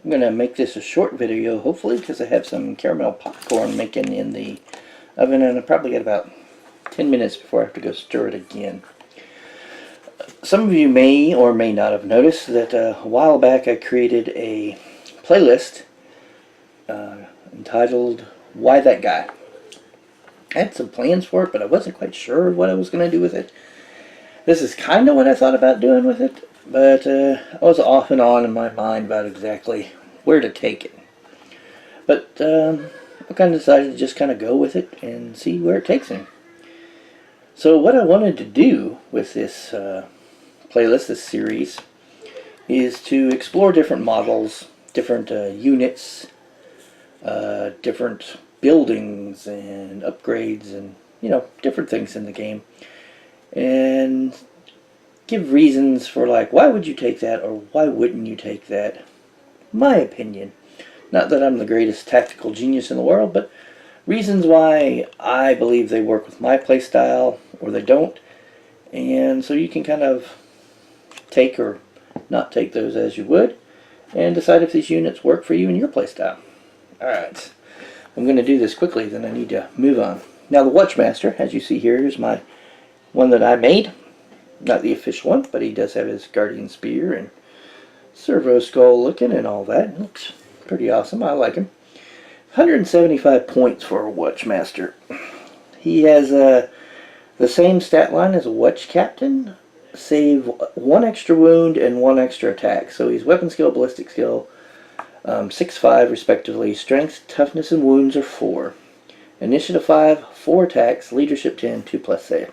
I'm going to make this a short video, hopefully, because I have some caramel popcorn making in the oven, and I probably got about 10 minutes before I have to go stir it again. Some of you may or may not have noticed that a while back I created a playlist entitled Why That Guy. I had some plans for it, but I wasn't quite sure what I was going to do with it. This is kind of what I thought about doing with it, but I was off and on in my mind about exactly where to take it. But I kind of decided to just kind of go with it and see where it takes me. So what I wanted to do with this playlist, this series, is to explore different models, different units, different buildings and upgrades and, you know, different things in the game. And give reasons for, like, why would you take that or why wouldn't you take that? My opinion. Not that I'm the greatest tactical genius in the world, but reasons why I believe they work with my playstyle or they don't. And so you can kind of take or not take those as you would and decide if these units work for you and your playstyle. Alright, I'm going to do this quickly, then I need to move on. Now the Watchmaster, as you see here, is my one that I made. Not the official one, but he does have his Guardian Spear and servo skull looking and all that. Looks pretty awesome. I like him. 175 points for a Watchmaster. He has the same stat line as a Watch Captain, save 1 extra wound and 1 extra attack. So he's weapon skill, ballistic skill, 6-5 respectively. Strength, toughness, and wounds are 4. Initiative 5, 4 attacks, leadership 10, 2+ save.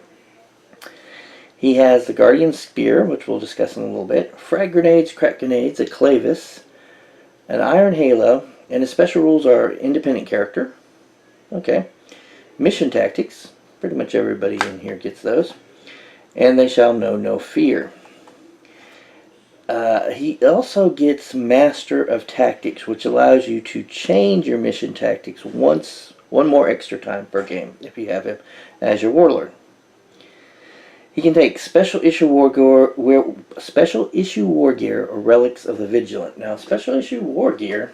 He has the Guardian Spear, which we'll discuss in a little bit, frag grenades, crack grenades, a clavis, an iron halo, and his special rules are independent character. Okay. Mission tactics, pretty much everybody in here gets those. And they shall know no fear. He also gets Master of Tactics, which allows you to change your mission tactics one more extra time per game if you have him as your warlord. He can take special issue war gear or relics of the vigilant. Now, special issue war gear,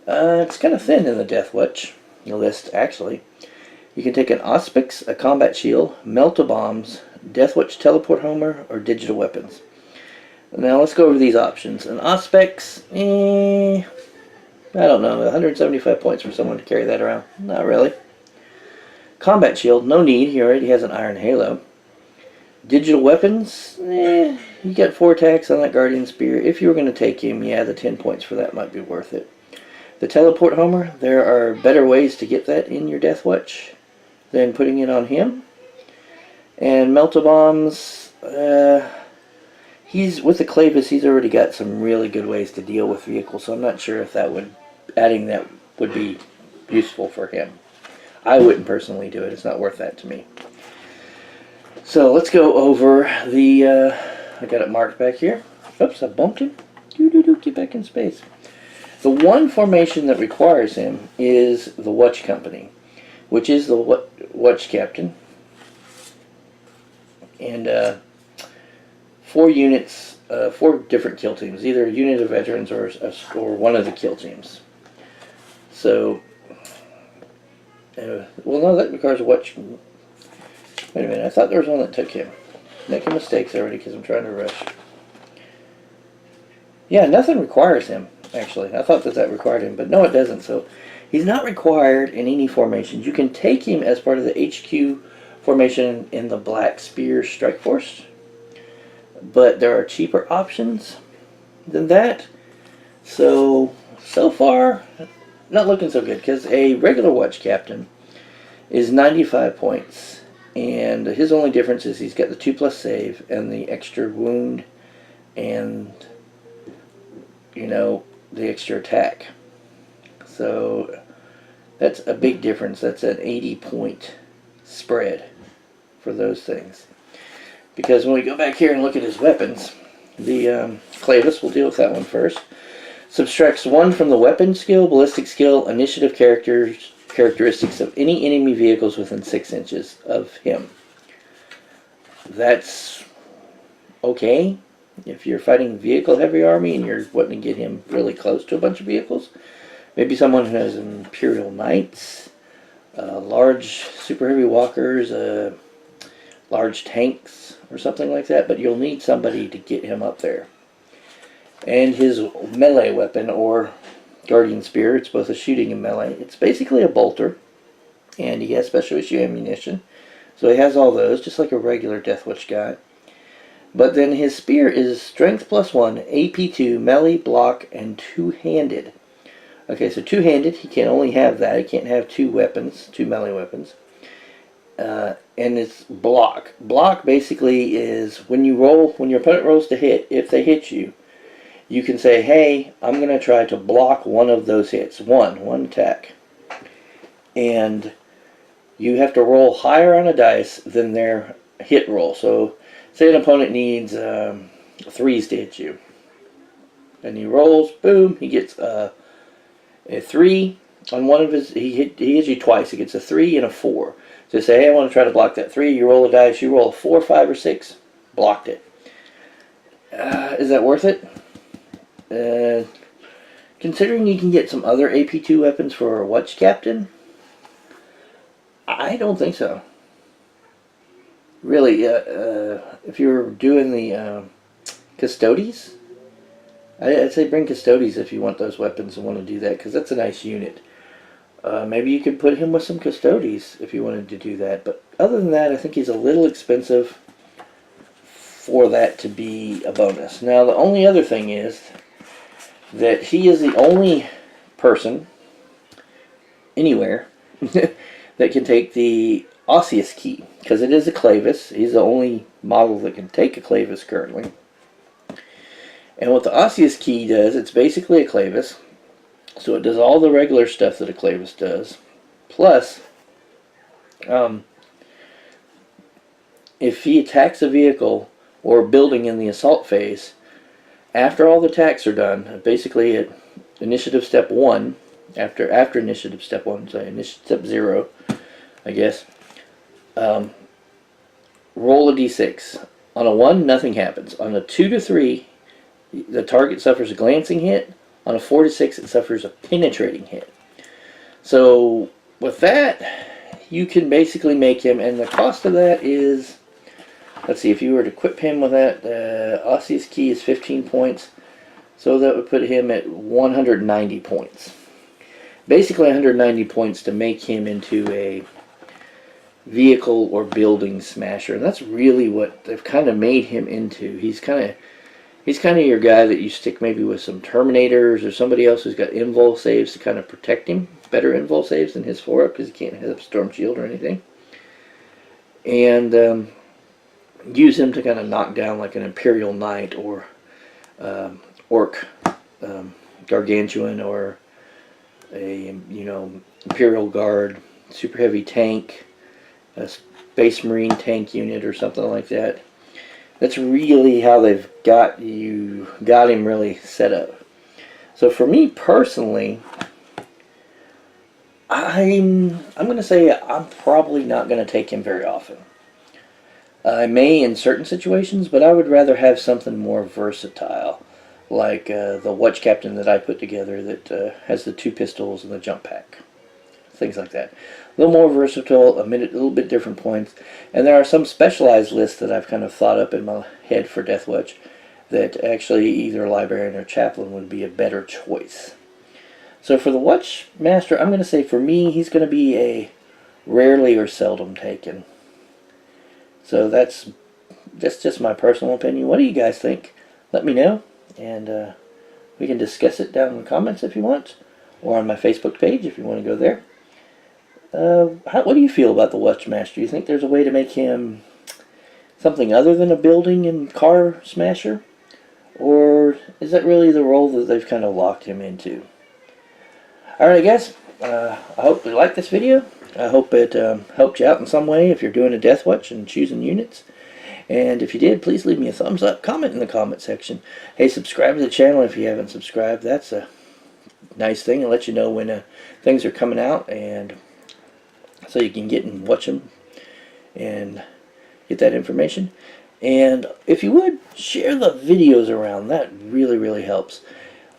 it's kind of thin in the Deathwatch list, actually. You can take an Auspix, a combat shield, melt-a-bombs, Deathwatch teleport homer, or digital weapons. Now let's go over these options. An Auspix, I don't know, 175 points for someone to carry that around. Not really. Combat shield, no need. He already has an iron halo. Digital weapons, you get 4 attacks on that Guardian Spear. If you were going to take him, yeah, the 10 points for that might be worth it. The teleport homer, there are better ways to get that in your Deathwatch than putting it on him. And melt-a-bombs, he's with the clavis, he's already got some really good ways to deal with vehicles, so I'm not sure if adding that would be useful for him. I wouldn't personally do it. It's not worth that to me. So let's go over the, I got it marked back here. Oops, I bumped him. Get back in space. The one formation that requires him is the Watch Company, which is the Watch Captain. And 4 units, 4 different kill teams, either a unit of veterans or one of the kill teams. So, well, no, that requires a Watch. Wait a minute, I thought there was one that took him. Making mistakes already because I'm trying to rush. Yeah, nothing requires him, actually. I thought that required him, but no, it doesn't. So he's not required in any formations. You can take him as part of the HQ formation in the Black Spear Strike Force, but there are cheaper options than that. So far, not looking so good, because a regular Watch Captain is 95 points. And his only difference is he's got the 2+ save and the extra wound and, you know, the extra attack. So that's a big difference. That's an 80-point spread for those things. Because when we go back here and look at his weapons, the clavis, we'll deal with that one first, subtracts 1 from the weapon skill, ballistic skill, initiative characteristics of any enemy vehicles within 6 inches of him. That's okay. if you're fighting a vehicle heavy army and you're wanting to get him really close to a bunch of vehicles. Maybe someone who has Imperial Knights, large super heavy walkers, large tanks or something like that, but you'll need somebody to get him up there. And his melee weapon, or Guardian Spear, it's both a shooting and melee. It's basically a bolter, and he has special issue ammunition. So he has all those, just like a regular Deathwatch guy. But then his spear is strength +1, AP2, melee, block, and two-handed. Okay, so two-handed, he can only have that. He can't have two weapons, two melee weapons. And it's block. Block basically is when you roll, when your opponent rolls to hit, if they hit you, you can say, hey, I'm going to try to block one of those hits. One attack. And you have to roll higher on a dice than their hit roll. So, say an opponent needs 3s to hit you. And he rolls, boom, he gets a 3 on one of his, he hits you twice. He gets a 3 and a 4. So say, hey, I want to try to block that 3. You roll a dice, you roll a 4, 5, or 6. Blocked it. Is that worth it? Considering you can get some other AP2 weapons for a Watch Captain, I don't think so. Really, if you're doing the Custodes, I'd say bring Custodes if you want those weapons and want to do that, because that's a nice unit. Maybe you could put him with some Custodes if you wanted to do that. But other than that, I think he's a little expensive for that to be a bonus. Now, the only other thing is that he is the only person anywhere that can take the Osseous key, because it is a Clavis. He's the only model that can take a Clavis currently. And what the Osseous key does, it's basically a Clavis. So it does all the regular stuff that a Clavis does. Plus, if he attacks a vehicle or a building in the assault phase, after all the attacks are done, basically at initiative step 1, after initiative step 1, say initiative step 0, I guess, roll a d6. On a 1, nothing happens. On a 2 to 3, the target suffers a glancing hit. On a 4 to 6, it suffers a penetrating hit. So with that, you can basically make him, and the cost of that is, let's see, if you were to equip him with that, Osseous key is 15 points, so that would put him at 190 points. Basically 190 points to make him into a vehicle or building smasher, and that's really what they've kind of made him into. He's kind of your guy that you stick maybe with some Terminators or somebody else who's got invul saves to kind of protect him. Better invul saves than his 4-up, because he can't have Storm Shield or anything. And use him to kind of knock down like an Imperial Knight or Orc Gargantuan, or a Imperial Guard, super heavy tank, a Space Marine tank unit or something like that. That's really how they've got him really set up. So for me personally, I'm going to say I'm probably not going to take him very often. I may in certain situations, but I would rather have something more versatile, like the Watch Captain that I put together that has the 2 pistols and the jump pack. Things like that. A little more versatile, a little bit different points. And there are some specialized lists that I've kind of thought up in my head for Deathwatch that actually either Librarian or Chaplain would be a better choice. So for the Watchmaster, I'm going to say for me, he's going to be a rarely or seldom taken. So that's just my personal opinion. What do you guys think? Let me know, and we can discuss it down in the comments if you want, or on my Facebook page if you want to go there. What do you feel about the Watchmaster? Do you think there's a way to make him something other than a building and car smasher? Or is that really the role that they've kind of locked him into? Alright guys, I hope you liked this video. I hope it helped you out in some way if you're doing a Deathwatch and choosing units. And if you did, please leave me a thumbs up, comment in the comment section. Hey, subscribe to the channel if you haven't subscribed. That's a nice thing. It'll let you know when things are coming out, and so you can get and watch them and get that information. And if you would, share the videos around. That really helps.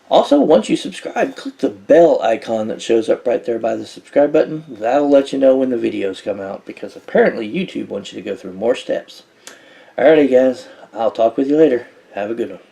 Also, once you subscribe, click the bell icon that shows up right there by the subscribe button. That'll let you know when the videos come out, because apparently YouTube wants you to go through more steps. Alrighty guys, I'll talk with you later. Have a good one.